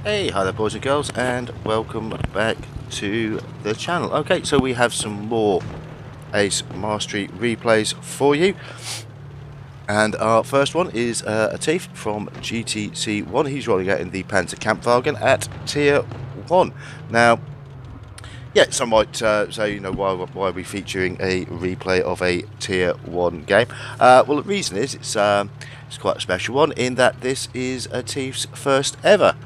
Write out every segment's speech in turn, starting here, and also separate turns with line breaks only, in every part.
Hey, hi there boys and girls, and welcome back to the channel. Okay, so we have some more Ace Mastery replays for you. And our first one is a thief from GTC1. He's rolling out in the Panzer Kampfwagen at Tier 1. Now, yeah, some might say, why are we featuring a replay of a Tier 1 game? Well, the reason is it's quite a special one in that this is a thief's first ever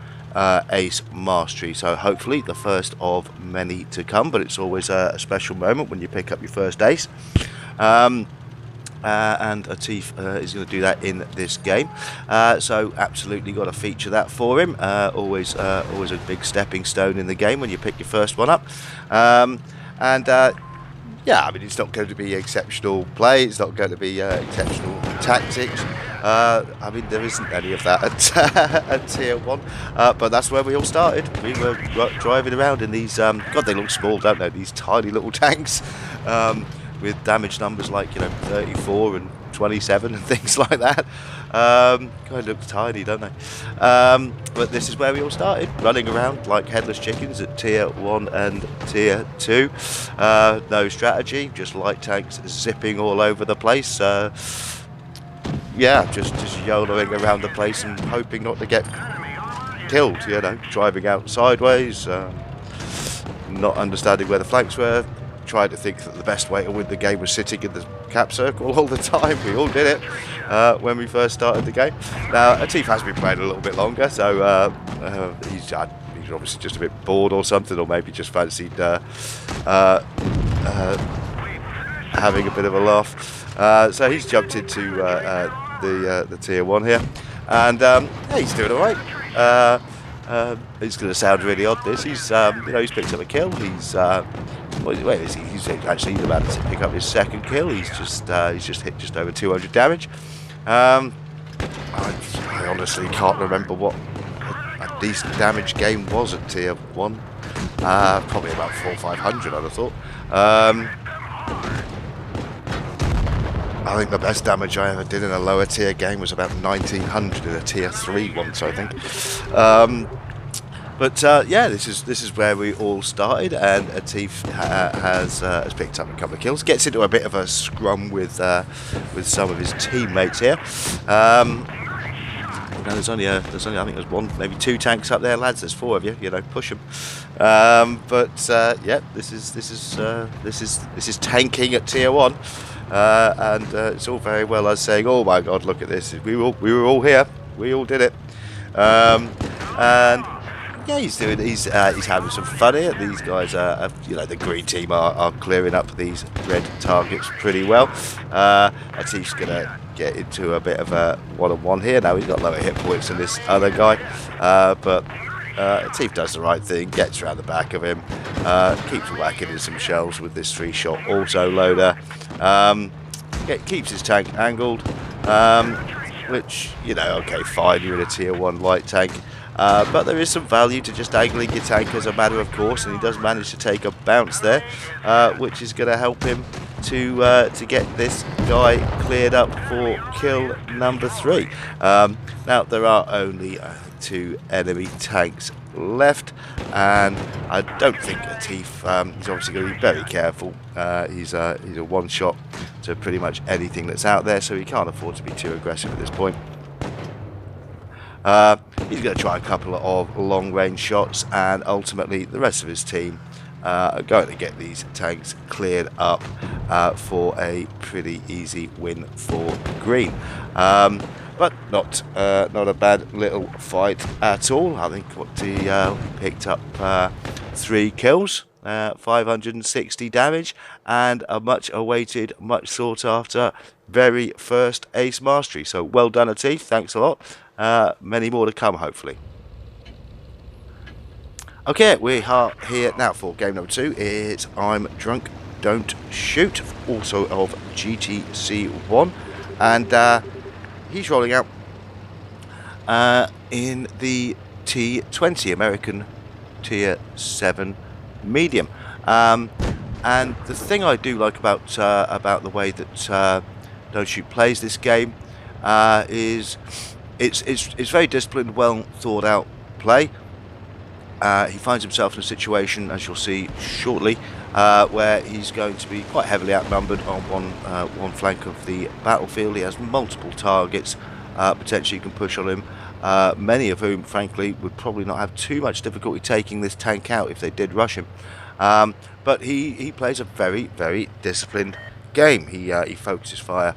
Ace Mastery, so hopefully the first of many to come, but it's always a special moment when you pick up your first Ace. And a thief is going to do that in this game, so absolutely got to feature that for him. Always a big stepping stone in the game when you pick your first one up. Yeah, I mean, it's not going to be exceptional play, it's not going to be exceptional tactics. I mean, there isn't any of that at Tier 1, but that's where we all started. We were driving around in these, God, they look small, don't they, these tiny little tanks, with damage numbers like, 34 and 27 and things like that. Kind of look tiny, don't they? But this is where we all started, running around like headless chickens at Tier 1 and Tier 2. No strategy, just light tanks zipping all over the place. Yeah, just YOLOing around the place and hoping not to get killed, driving out sideways, not understanding where the flanks were. Tried to think that the best way to win the game was sitting in the cap circle all the time. We all did it when we first started the game. Now, a thief has been playing a little bit longer, so he's obviously just a bit bored or something, or maybe just fancied having a bit of a laugh. So he's jumped into the Tier 1 here, and yeah, he's doing all right. It's going to sound really odd. He's picked up a kill. Where is he? He's actually about to pick up his second kill. He's just hit just over 200 damage. I honestly can't remember what a decent damage game was at Tier 1. Probably about 400 or 500, I'd have thought. I think the best damage I ever did in a lower tier game was about 1900 in a Tier 3 once, I think. But yeah, this is where we all started, and a thief has picked up a couple of kills. Gets into a bit of a scrum with some of his teammates here. There's only I think there's one, maybe two tanks up there, lads. There's four of you. Push them. Yeah, this is tanking at Tier 1, and it's all very well us saying, "Oh my God, look at this! We were all here. We all did it." And yeah, he's having some fun here. These guys the green team are clearing up these red targets pretty well. A thief's gonna get into a bit of a one-on-one here. Now he's got lower hit points than this other guy, but a thief does the right thing, gets around the back of him, keeps whacking in some shells with this 3-shot auto loader, keeps his tank angled, which, okay, fine, you're in a Tier 1 light tank. But there is some value to just angling your tank as a matter of course, and he does manage to take a bounce there, which is going to help him to get this guy cleared up for kill number 3. Now there are only 2 enemy tanks left, and I don't think a thief is obviously going to be very careful. He's a one-shot to pretty much anything that's out there, so he can't afford to be too aggressive at this point. He's going to try a couple of long-range shots, and ultimately the rest of his team are going to get these tanks cleared up for a pretty easy win for green. But not a bad little fight at all. I think he picked up 3 kills, 560 damage, and a much awaited, much sought after very first Ace Mastery. So well done, a thief. Thanks a lot. Many more to come, hopefully. Okay, we are here now for game number 2. It's I'm Drunk, Don't Shoot, also of GTC1, and he's rolling out in the T20 American Tier 7 medium. And the thing I do like about the way that Don't Shoot plays this game is it's very disciplined, well thought out play. he finds himself in a situation, as you'll see shortly, where he's going to be quite heavily outnumbered on one flank of the battlefield. He has multiple targets potentially can push on him, many of whom, frankly, would probably not have too much difficulty taking this tank out if they did rush him. But he plays a very, very disciplined game. He focuses fire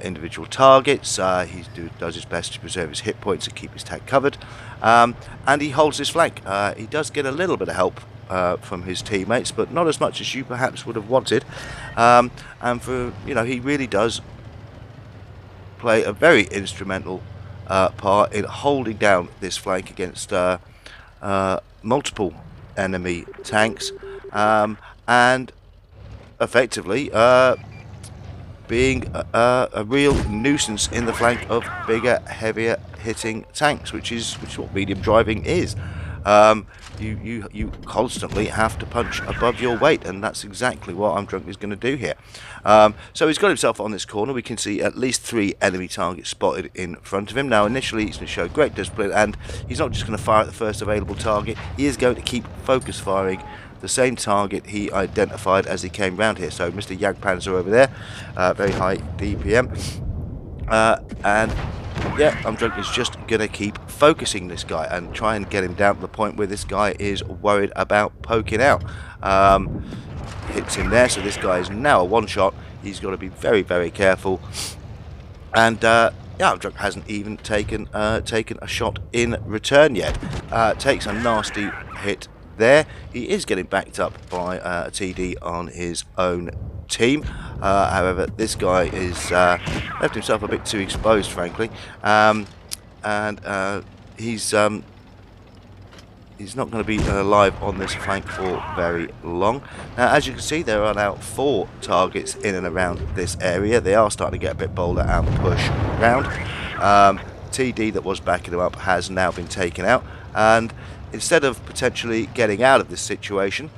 individual targets. He does his best to preserve his hit points and keep his tank covered, and he holds his flank. He does get a little bit of help from his teammates, but not as much as you perhaps would have wanted. And for he really does play a very instrumental part in holding down this flank against multiple enemy tanks, and effectively being a real nuisance in the flank of bigger, heavier hitting tanks, which is what medium driving is. You constantly have to punch above your weight, and that's exactly what Armdrunk is going to do here. So he's got himself on this corner. We can see at least 3 enemy targets spotted in front of him. Now initially he's going to show great discipline, and he's not just going to fire at the first available target. He is going to keep focus firing the same target he identified as he came round here. So Mr. Jagdpanzer over there, very high DPM, and yeah, Armdrunk is just going to keep focusing this guy and try and get him down to the point where this guy is worried about poking out. Hits him there, so this guy is now a one-shot. He's got to be very, very careful. And yeah, Armdrunk hasn't even taken a shot in return yet. Takes a nasty hit there. He is getting backed up by a TD on his own team. However, this guy is left himself a bit too exposed, frankly, and he's not going to be alive on this flank for very long. Now, as you can see, there are now 4 targets in and around this area. They are starting to get a bit bolder and push round. TD that was backing him up has now been taken out, and instead of potentially getting out of this situation,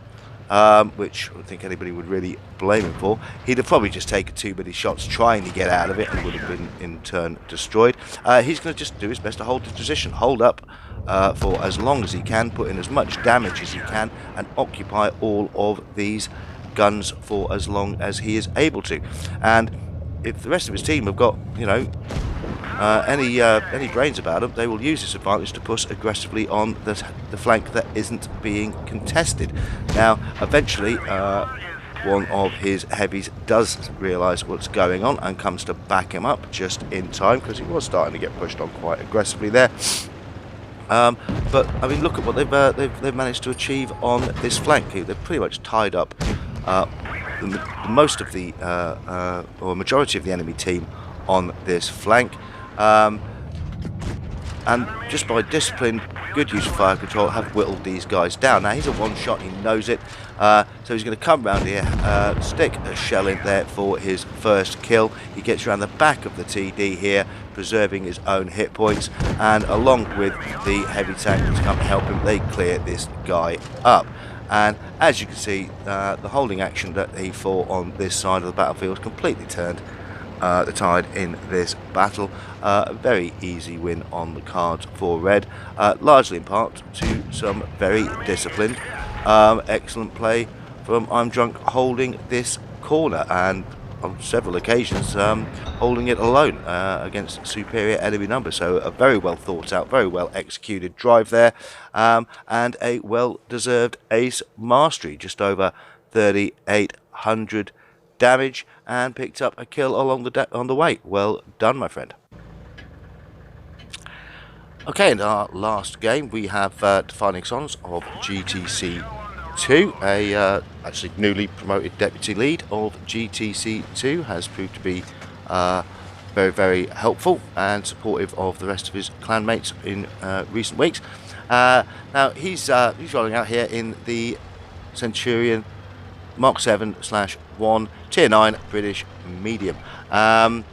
which I don't think anybody would really blame him for, he'd have probably just taken too many shots trying to get out of it and would have been in turn destroyed. He's going to just do his best to hold his position, hold up for as long as he can, put in as much damage as he can, and occupy all of these guns for as long as he is able to. And if the rest of his team have got, any brains about them, they will use this advantage to push aggressively on the flank that isn't being contested. Now, eventually, one of his heavies does realise what's going on and comes to back him up just in time, because he was starting to get pushed on quite aggressively there. But I mean, look at what they've managed to achieve on this flank. They've pretty much tied up most of the or majority of the enemy team on this flank. And just by discipline, good use of fire control, have whittled these guys down. Now he's a one-shot, he knows it, so he's going to come round here, stick a shell in there for his first kill. He gets around the back of the TD here, preserving his own hit points, and along with the heavy tank that's come to help him, they clear this guy up. And as you can see, the holding action that he fought on this side of the battlefield completely turned the tide in this battle. A very easy win on the cards for Red, largely in part to some very disciplined, excellent play from Armdrunk holding this corner, and on several occasions holding it alone against superior enemy numbers. So a very well thought out, very well executed drive there, and a well deserved ace mastery, just over 3,800 damage, and picked up a kill along on the way. Well done, my friend. Okay, in our last game we have Defining Sons of GTC 2, a actually newly promoted deputy lead of GTC 2, has proved to be very, very helpful and supportive of the rest of his clanmates in recent weeks. Now he's rolling out here in the Centurion Mark 7/1 Tier 9 British medium, and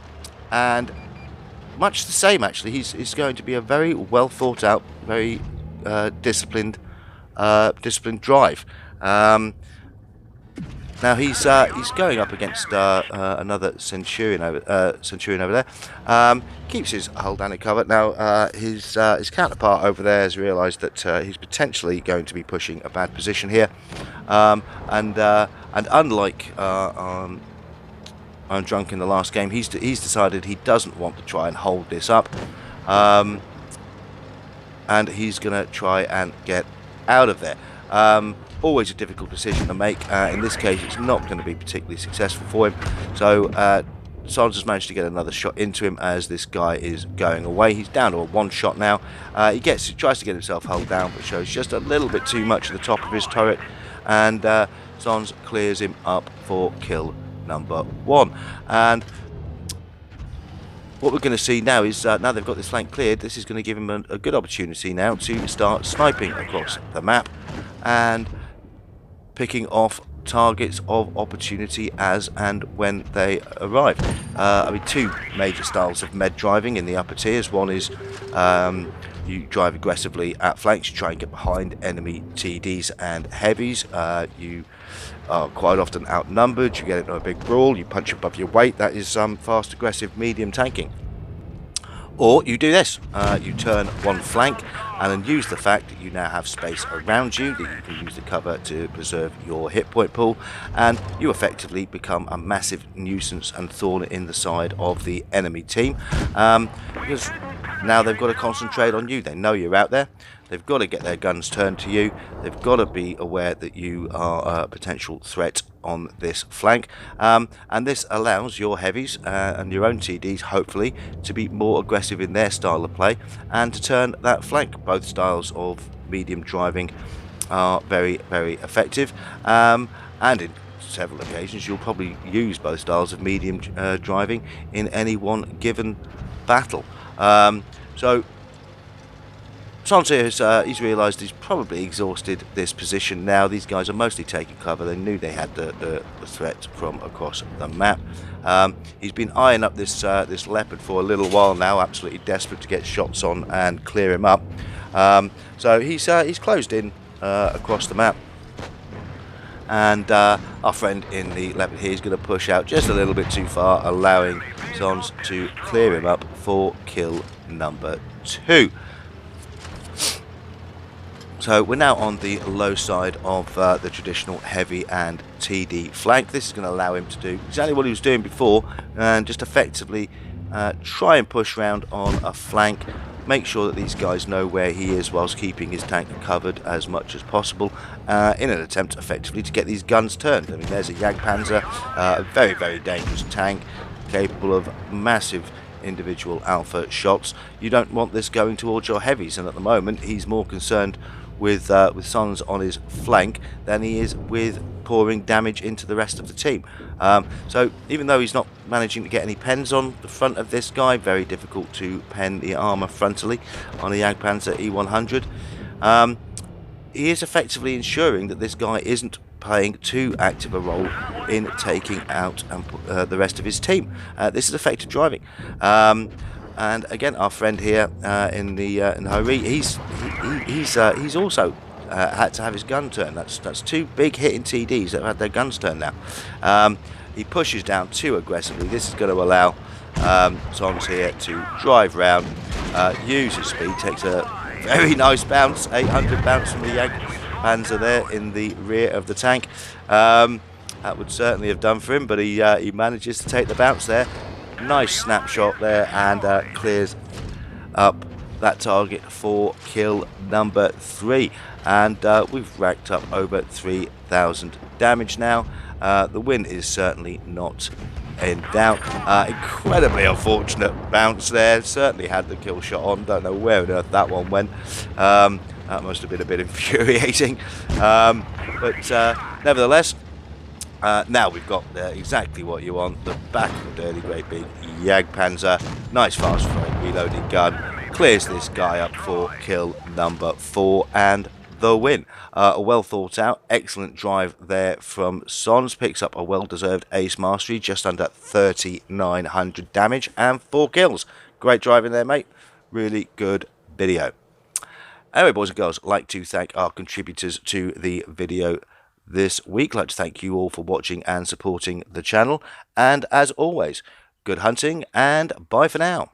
much the same actually. He's going to be a very well thought out, very disciplined drive. Now he's going up against another Centurion over there. Keeps his hull down in cover. Now his counterpart over there has realised that he's potentially going to be pushing a bad position here, and unlike I'm Drunk in the last game, he's decided he doesn't want to try and hold this up, and he's going to try and get out of there. Always a difficult decision to make. In this case, it's not going to be particularly successful for him. So Sons has managed to get another shot into him as this guy is going away. He's down to a one shot now. He tries to get himself hulled down, but shows just a little bit too much at the top of his turret, and Sons clears him up for kill number 1. And what we're going to see now is, now they've got this flank cleared, this is going to give him a good opportunity now to start sniping across the map and picking off targets of opportunity as and when they arrive. I mean, two major styles of med driving in the upper tiers. One is you drive aggressively at flanks, you try and get behind enemy TDs and heavies. You are quite often outnumbered, you get into a big brawl, you punch above your weight. That is fast, aggressive, medium tanking. Or you do this, you turn one flank and then use the fact that you now have space around you, that you can use the cover to preserve your hit point pool, and you effectively become a massive nuisance and thorn in the side of the enemy team, because now they've got to concentrate on you. They know you're out there, they've got to get their guns turned to you, they've got to be aware that you are a potential threat on this flank, and this allows your heavies and your own TDs hopefully to be more aggressive in their style of play and to turn that flank. Both styles of medium driving are very, very effective, and in several occasions you'll probably use both styles of medium driving in any one given battle. So Sons here he's realised he's probably exhausted this position now. These guys are mostly taking cover. They knew they had the threat from across the map. He's been eyeing up this leopard for a little while now, absolutely desperate to get shots on and clear him up. So he's closed in across the map, and our friend in the leopard here is going to push out just a little bit too far, allowing Sons to clear him up for kill number 2. So we're now on the low side of the traditional heavy and TD flank. This is going to allow him to do exactly what he was doing before, and just effectively try and push round on a flank, make sure that these guys know where he is whilst keeping his tank covered as much as possible, in an attempt effectively to get these guns turned. I mean, there's a Jagdpanzer, a very, very dangerous tank, capable of massive individual alpha shots. You don't want this going towards your heavies, and at the moment he's more concerned with Sons on his flank than he is with pouring damage into the rest of the team. So even though he's not managing to get any pens on the front of this guy, very difficult to pen the armour frontally on the Jagdpanzer E100, he is effectively ensuring that this guy isn't playing too active a role in taking out the rest of his team. This is effective driving. And again, our friend here in the Hurry, he's also had to have his gun turned. That's two big hitting TDs that have had their guns turned now. He pushes down too aggressively. This is going to allow Sons here to drive round, use his speed, takes a very nice bounce, 800 bounce from the Jagdpanzer there in the rear of the tank. That would certainly have done for him, but he manages to take the bounce there. Nice snapshot there, and clears up that target for kill number 3. And we've racked up over 3,000 damage now. The win is certainly not in doubt. Incredibly unfortunate bounce there. Certainly had the kill shot on. Don't know where on earth that one went. That must have been a bit infuriating. But nevertheless, now we've got exactly what you want. The back of the dirty great big Jagdpanzer. Nice fast frame reloaded gun. Clears this guy up for kill number 4 and the win. A well thought out, excellent drive there from Sons. Picks up a well deserved ace mastery, just under 3,900 damage and 4 kills. Great driving there, mate. Really good video. Anyway, boys and girls, I'd like to thank our contributors to the video this week. I'd like to thank you all for watching and supporting the channel. And as always, good hunting and bye for now.